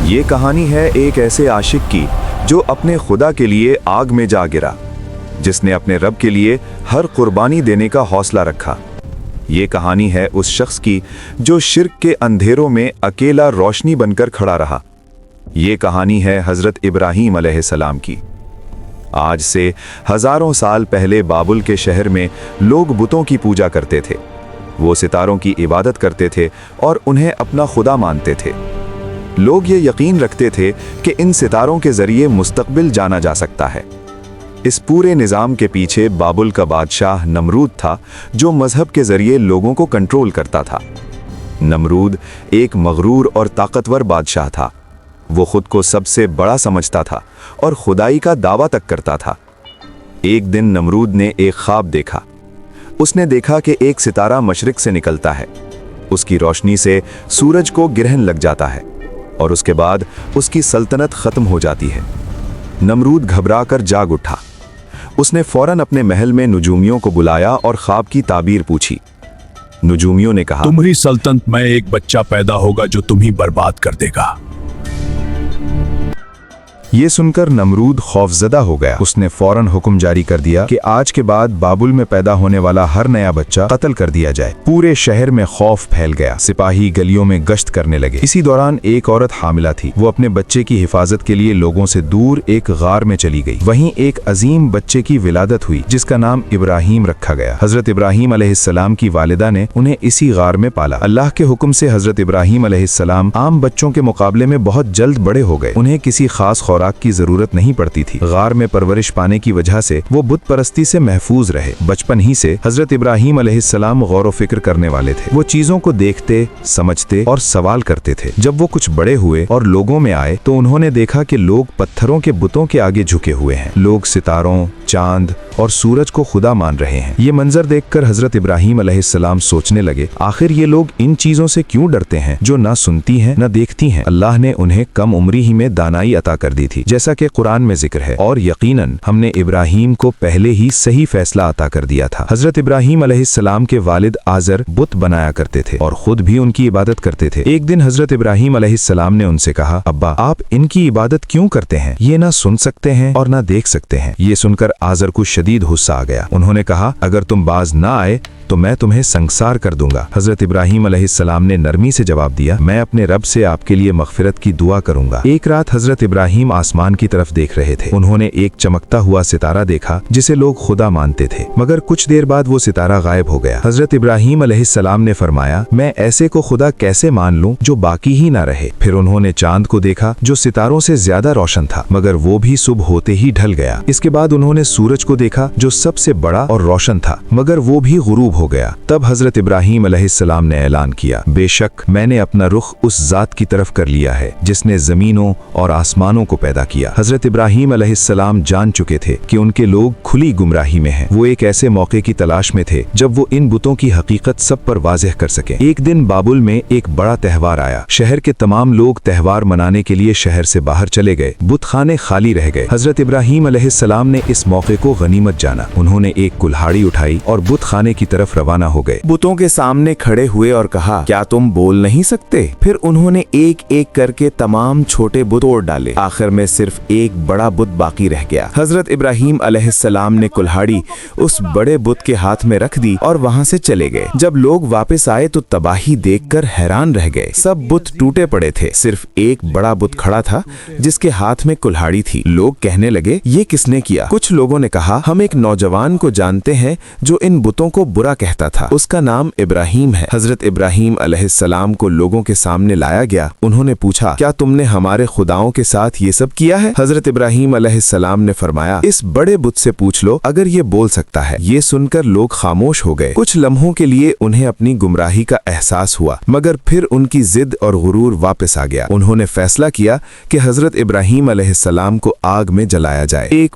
یہ کہانی ہے ایک ایسے عاشق کی جو اپنے خدا کے لیے آگ میں جا گرا، جس نے اپنے رب کے لیے ہر قربانی دینے کا حوصلہ رکھا۔ یہ کہانی ہے اس شخص کی جو شرک کے اندھیروں میں اکیلا روشنی بن کر کھڑا رہا۔ یہ کہانی ہے حضرت ابراہیم علیہ السلام کی۔ آج سے ہزاروں سال پہلے بابل کے شہر میں لوگ بتوں کی پوجا کرتے تھے۔ وہ ستاروں کی عبادت کرتے تھے اور انہیں اپنا خدا مانتے تھے۔ لوگ یہ یقین رکھتے تھے کہ ان ستاروں کے ذریعے مستقبل جانا جا سکتا ہے۔ اس پورے نظام کے پیچھے بابل کا بادشاہ نمرود تھا، جو مذہب کے ذریعے لوگوں کو کنٹرول کرتا تھا۔ نمرود ایک مغرور اور طاقتور بادشاہ تھا۔ وہ خود کو سب سے بڑا سمجھتا تھا اور خدائی کا دعویٰ تک کرتا تھا۔ ایک دن نمرود نے ایک خواب دیکھا۔ اس نے دیکھا کہ ایک ستارہ مشرق سے نکلتا ہے۔ اس کی روشنی سے سورج کو گرہن لگ جاتا ہے اور اس کے بعد اس کی سلطنت ختم ہو جاتی ہے۔ نمرود گھبرا کر جاگ اٹھا۔ اس نے فوراً اپنے محل میں نجومیوں کو بلایا اور خواب کی تعبیر پوچھی۔ نجومیوں نے کہا، تمہاری سلطنت میں ایک بچہ پیدا ہوگا جو تمہیں برباد کر دے گا۔ یہ سن کر نمرود خوفزدہ ہو گیا۔ اس نے فوراً حکم جاری کر دیا کہ آج کے بعد بابل میں پیدا ہونے والا ہر نیا بچہ قتل کر دیا جائے۔ پورے شہر میں خوف پھیل گیا۔ سپاہی گلیوں میں گشت کرنے لگے۔ اسی دوران ایک عورت حاملہ تھی۔ وہ اپنے بچے کی حفاظت کے لیے لوگوں سے دور ایک غار میں چلی گئی۔ وہیں ایک عظیم بچے کی ولادت ہوئی جس کا نام ابراہیم رکھا گیا۔ حضرت ابراہیم علیہ السلام کی والدہ نے انہیں اسی غار میں پالا۔ اللہ کے حکم سے حضرت ابراہیم علیہ السلام عام بچوں کے مقابلے میں بہت جلد بڑے ہو گئے۔ انہیں کسی خاص خوراک کی ضرورت نہیں پڑتی تھی۔ غار میں پرورش پانے کی وجہ سے وہ بت پرستی سے محفوظ رہے۔ بچپن ہی سے حضرت ابراہیم علیہ السلام غور و فکر کرنے والے تھے۔ وہ چیزوں کو دیکھتے، سمجھتے اور سوال کرتے تھے۔ جب وہ کچھ بڑے ہوئے اور لوگوں میں آئے تو انہوں نے دیکھا کہ لوگ پتھروں کے بتوں کے آگے جھکے ہوئے ہیں۔ لوگ ستاروں، چاند اور سورج کو خدا مان رہے ہیں۔ یہ منظر دیکھ کر حضرت ابراہیم علیہ السلام سوچنے لگے، آخر یہ لوگ ان چیزوں سے کیوں ڈرتے ہیں جو نہ سنتی ہیں نہ دیکھتی ہیں؟ اللہ نے انہیں کم عمری ہی میں دانائی عطا کر دی تھی، جیسا کہ قرآن میں ذکر ہے، اور یقیناً ہم نے ابراہیم کو پہلے ہی صحیح فیصلہ عطا کر دیا تھا۔ حضرت ابراہیم علیہ السلام کے والد آزر بت بنایا کرتے تھے اور خود بھی ان کی عبادت کرتے تھے۔ ایک دن حضرت ابراہیم علیہ السلام نے ان سے کہا، ابا آپ ان کی عبادت کیوں کرتے ہیں؟ یہ نہ سن سکتے ہیں اور نہ دیکھ سکتے ہیں۔ یہ سن کر آزر کو شدید غصہ آ گیا۔ انہوں نے کہا، اگر تم باز نہ آئے تو میں تمہیں سنگسار کر دوں گا۔ حضرت ابراہیم علیہ السلام نے نرمی سے جواب دیا، میں اپنے رب سے آپ کے لیے مغفرت کی دعا کروں گا۔ ایک رات حضرت ابراہیم آسمان کی طرف دیکھ رہے تھے۔ انہوں نے ایک چمکتا ہوا ستارہ دیکھا جسے لوگ خدا مانتے تھے، مگر کچھ دیر بعد وہ ستارہ غائب ہو گیا۔ حضرت ابراہیم علیہ السلام نے فرمایا، میں ایسے کو خدا کیسے مان لوں جو باقی ہی نہ رہے؟ پھر انہوں نے چاند کو دیکھا جو ستاروں سے زیادہ روشن تھا، مگر وہ بھی صبح ہوتے ہی ڈھل گیا۔ اس کے بعد انہوں نے سورج کو دیکھا جو سب سے بڑا اور روشن تھا، مگر وہ بھی غروب ہو گیا۔ تب حضرت ابراہیم علیہ السلام نے اعلان کیا، بے شک میں نے اپنا رخ اس ذات کی طرف کر لیا ہے جس نے زمینوں اور آسمانوں کو پیدا کیا۔ حضرت ابراہیم علیہ السلام جان چکے تھے کہ ان کے لوگ کھلی گمراہی میں ہیں۔ وہ ایک ایسے موقع کی تلاش میں تھے جب وہ ان بتوں کی حقیقت سب پر واضح کر سکیں۔ ایک دن بابل میں ایک بڑا تہوار آیا۔ شہر کے تمام لوگ تہوار منانے کے لیے شہر سے باہر چلے گئے۔ بت خانے خالی رہ گئے۔ حضرت ابراہیم علیہ السلام نے اس موقع کو غنیمت جانا۔ انہوں نے ایک کلہاڑی اٹھائی اور بت خانے کی طرف روانہ ہو گئے۔ بتوں کے سامنے کھڑے ہوئے اور کہا، کیا تم بول نہیں سکتے؟ پھر انہوں نے ایک ایک کر کے تمام چھوٹے بت توڑ ڈالے۔ آخر میں صرف ایک بڑا بت باقی رہ گیا۔ حضرت ابراہیم علیہ السلام نے کلہاڑی اس بڑے بت کے ہاتھ میں رکھ دی اور وہاں سے چلے گئے۔ جب لوگ واپس آئے تو تباہی دیکھ کر حیران رہ گئے۔ سب بت ٹوٹے پڑے تھے، صرف ایک بڑا بت کھڑا تھا جس کے ہاتھ میں کلہاڑی تھی۔ لوگ کہنے لگے، یہ کس نے کیا؟ کچھ لوگوں نے کہا، ہم ایک نوجوان کو جانتے ہیں جو ان بتوں کو برا کہتا تھا، اس کا نام ابراہیم ہے۔ حضرت ابراہیم علیہ السلام کو لوگوں کے سامنے لایا گیا۔ انہوں نے پوچھا، کیا تم نے ہمارے خداؤں کے ساتھ یہ سب کیا ہے؟ حضرت ابراہیم علیہ السلام نے فرمایا، اس بڑے بت سے پوچھ لو اگر یہ بول سکتا ہے۔ یہ سن کر لوگ خاموش ہو گئے۔ کچھ لمحوں کے لیے انہیں اپنی گمراہی کا احساس ہوا، مگر پھر ان کی ضد اور غرور واپس آ گیا۔ انہوں نے فیصلہ کیا کہ حضرت ابراہیم علیہ السلام کو آگ میں جلایا جائے۔ ایک